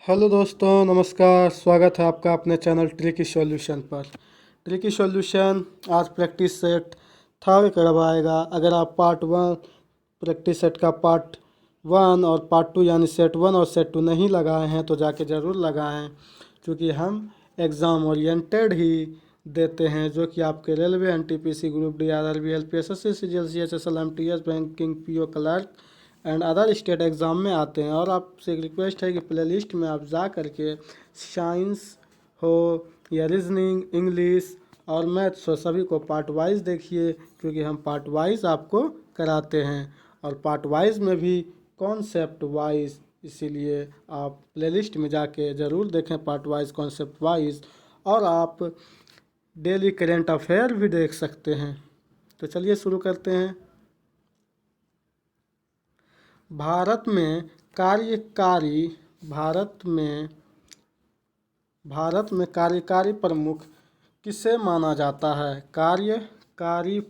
Hello दोस्तों, नमस्कार। स्वागत है आपका अपने चैनल ट्रिकी सॉल्यूशन पर। ट्रिकी सॉल्यूशन आज प्रैक्टिस सेट थर्ड करवाएगा। अगर आप पार्ट वन प्रैक्टिस सेट का पार्ट वन और पार्ट टू यानी सेट वन और सेट टू नहीं लगाए हैं तो जाके ज़रूर लगाएं, क्योंकि हम एग्ज़ाम ओरिएंटेड ही देते हैं, जो कि आपके railway, NTPC, group D, RRB, LPSSC, CGL, CHSL, MTS, banking, PO clerk and other state exam में आते हैं। और आपसे एक रिक्वेस्ट है कि प्लेलिस्ट में आप जा करके साइंस हो या रीजनिंग, इंग्लिश और मैथ्स हो, सभी को पार्ट वाइज देखिए, क्योंकि हम पार्ट वाइज आपको कराते हैं और पार्ट वाइज में भी कॉन्सेप्ट वाइज। इसीलिए आप प्लेलिस्ट में जाके ज़रूर देखें पार्ट वाइज, कॉन्सेप्ट वाइज, और आप डेली करेंट अफेयर भी देख सकते हैं। तो चलिए शुरू करते हैं। भारत में कार्यकारी कार्यकारी प्रमुख किसे माना जाता है? कार्यकारी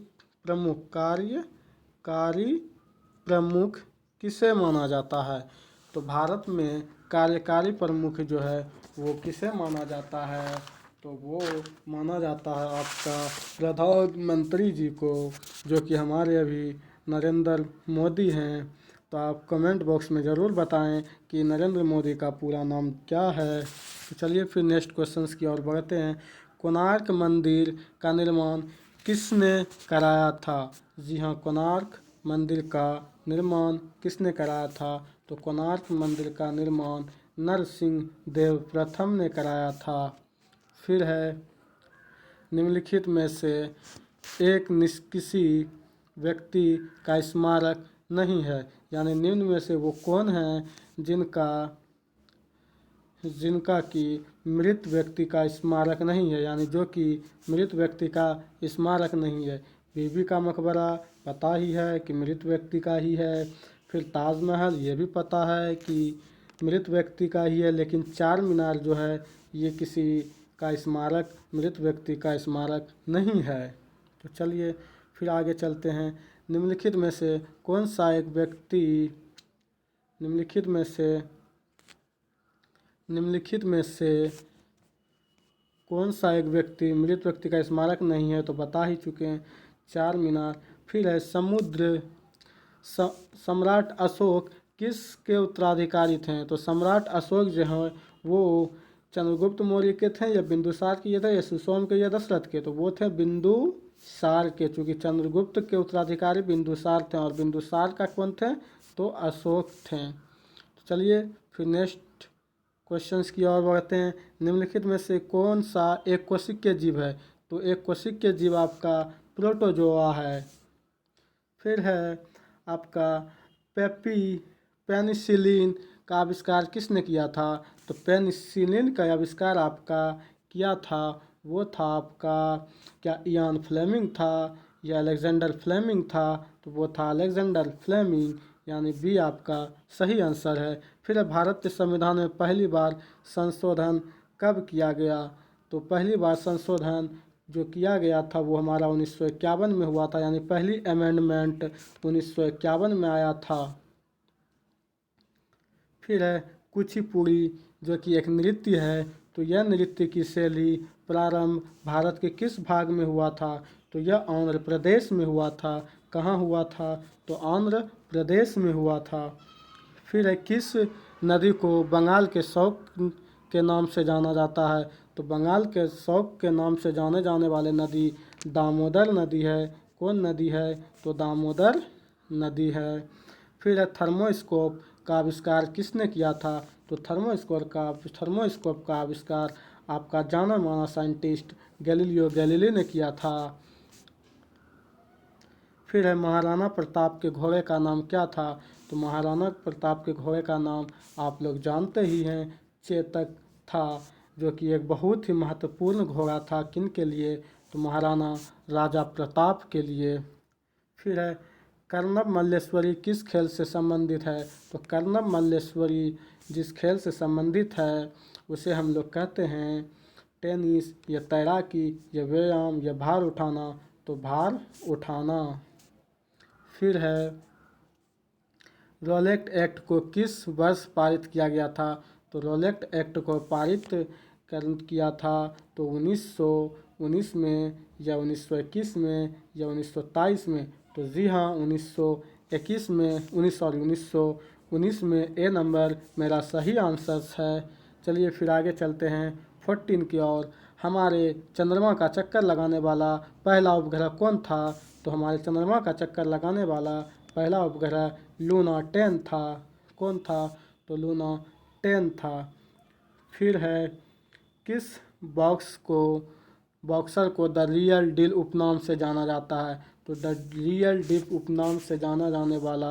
प्रमुख किसे माना जाता है? तो भारत में कार्यकारी प्रमुख जो है वो किसे माना जाता है? तो वो माना जाता है आपका प्रधानमंत्री जी को, जो कि हमारे अभी नरेंद्र मोदी हैं। तो आप कमेंट बॉक्स में ज़रूर बताएं कि नरेंद्र मोदी का पूरा नाम क्या है। तो चलिए फिर नेक्स्ट क्वेश्चंस की ओर बढ़ते हैं। कोणार्क मंदिर का निर्माण किसने कराया था? जी हाँ, कोणार्क मंदिर का निर्माण किसने कराया था? तो कोणार्क मंदिर का निर्माण नरसिंह देव प्रथम ने कराया था। फिर है, निम्नलिखित में से एक किसी व्यक्ति का स्मारक नहीं है, यानी निम्न में से वो कौन है जिनका कि मृत व्यक्ति का स्मारक नहीं है, यानी जो कि मृत व्यक्ति का स्मारक नहीं है। बीबी का मकबरा पता ही है कि मृत व्यक्ति का ही है। फिर ताजमहल ये भी पता है कि मृत व्यक्ति का ही है, लेकिन चार मीनार जो है ये किसी का स्मारक, मृत व्यक्ति का स्मारक नहीं है। तो चलिए फिर आगे चलते हैं। निम्नलिखित में से कौन सा एक व्यक्ति निम्नलिखित में से कौन सा एक व्यक्ति मृत व्यक्ति का स्मारक नहीं है? तो बता ही चुके हैं, चार मीनार। फिर है, सम्राट अशोक किसके उत्तराधिकारी थे? तो सम्राट अशोक जो हैं वो चंद्रगुप्त मौर्य के थे या बिंदुसार के थे या सुसोम के या दशरथ के? तो वो थे बिंदुसार के, चूँकि चंद्रगुप्त के उत्तराधिकारी बिंदुसार थे और बिंदुसार का कौन थे? तो अशोक थे। तो चलिए फिर नेक्स्ट क्वेश्चंस की ओर बढ़ते हैं। निम्नलिखित में से कौन सा एक कोशिकीय जीव है? तो एक कोशिकीय जीव आपका प्रोटोजोआ है। फिर है आपका पेनिसिलिन का आविष्कार किसने किया था? तो पेनिसिलिन का आविष्कार आपका किया था, वो था आपका क्या इयान फ्लेमिंग था या अलेक्जेंडर फ्लेमिंग था? तो वो था अलेक्जेंडर फ्लेमिंग, यानी बी आपका सही आंसर है। फिर भारत के संविधान में पहली बार संशोधन कब किया गया? तो पहली बार संशोधन जो किया गया था वो हमारा 1951 में हुआ था, यानी पहली अमेंडमेंट 1951 में आया था। फिर है कुचिपुड़ी, जो कि एक नृत्य है। तो यह नृत्य की शैली प्रारंभ भारत के किस भाग में हुआ था? तो यह आंध्र प्रदेश में हुआ था। कहाँ हुआ था? तो आंध्र प्रदेश में हुआ था। फिर है, किस नदी को बंगाल के शौक के नाम से जाना जाता है? तो बंगाल के शौक के नाम से जाने जाने वाले नदी दामोदर नदी है। कौन नदी है? तो दामोदर नदी है। फिर है, थर्मोस्कोप का आविष्कार किसने किया था? तो थर्मोस्कोप का आविष्कार आपका जाना माना साइंटिस्ट गैलीलियो गैलीली ने किया था। फिर है, महाराणा प्रताप के घोड़े का नाम क्या था? तो महाराणा प्रताप के घोड़े का नाम आप लोग जानते ही हैं, चेतक था, जो कि एक बहुत ही महत्वपूर्ण घोड़ा था। किन के लिए? तो महाराणा राजा प्रताप के लिए। फिर है, कर्णव मल्लेश्वरी किस खेल से संबंधित है? तो कर्णव मल्लेश्वरी जिस खेल से संबंधित है उसे हम लोग कहते हैं टेनिस या तैराकी या व्यायाम या भार उठाना। तो भार उठाना। फिर है, रॉलेट एक्ट को किस वर्ष पारित किया गया था? तो तो रोलेट एक्ट को पारित किया था तो 1919 में या 1921 में या 1923 में? तो जी हाँ, 1921 में 1919 में ए नंबर मेरा सही आंसर है। चलिए फिर आगे चलते हैं 14 की ओर। हमारे चंद्रमा का चक्कर लगाने वाला पहला उपग्रह कौन था? तो हमारे चंद्रमा का चक्कर लगाने वाला पहला उपग्रह लूना 10 था। कौन था? तो लूना 10 था। फिर है, किस बॉक्सर को द रियल डील उपनाम से जाना जाता है? तो द रियल डील उपनाम से जाना जाने वाला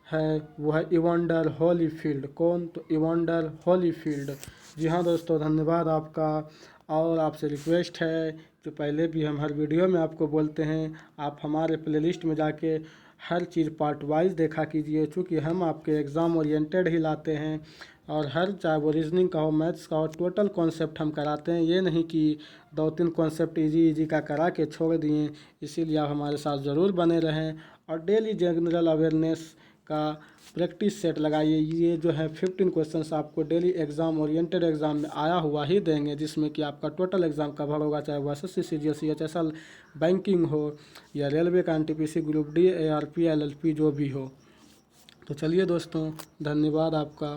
है वो है इवांडर होलीफील्ड। कौन? तो इवांडर होलीफील्ड। जी हाँ दोस्तों, धन्यवाद आपका। और आपसे रिक्वेस्ट है, जो पहले भी हम हर वीडियो में आपको बोलते हैं, आप हमारे प्लेलिस्ट में जाके हर चीज़ पार्ट वाइज देखा कीजिए, चूँकि हम आपके एग्ज़ाम ओरिएंटेड ही लाते हैं। और हर, चाहे वो रीजनिंग का हो, मैथ्स का हो, टोटल कॉन्सेप्ट हम कराते हैं। ये नहीं कि 2-3 कॉन्सेप्ट इजी का करा के छोड़ दिए। इसीलिए आप हमारे साथ ज़रूर बने रहें और डेली जनरल अवेयरनेस का प्रैक्टिस सेट लगाइए। ये जो है 15 क्वेश्चंस आपको डेली एग्ज़ाम ओरिएंटेड एग्ज़ाम में आया हुआ ही देंगे, जिसमें कि आपका टोटल एग्ज़ाम कवर होगा, चाहे वो एसएससी, सीजीएलसी, एचएसएल, बैंकिंग हो या रेलवे का NTPC, group D, ARP, LLP जो भी हो। तो चलिए दोस्तों, धन्यवाद आपका।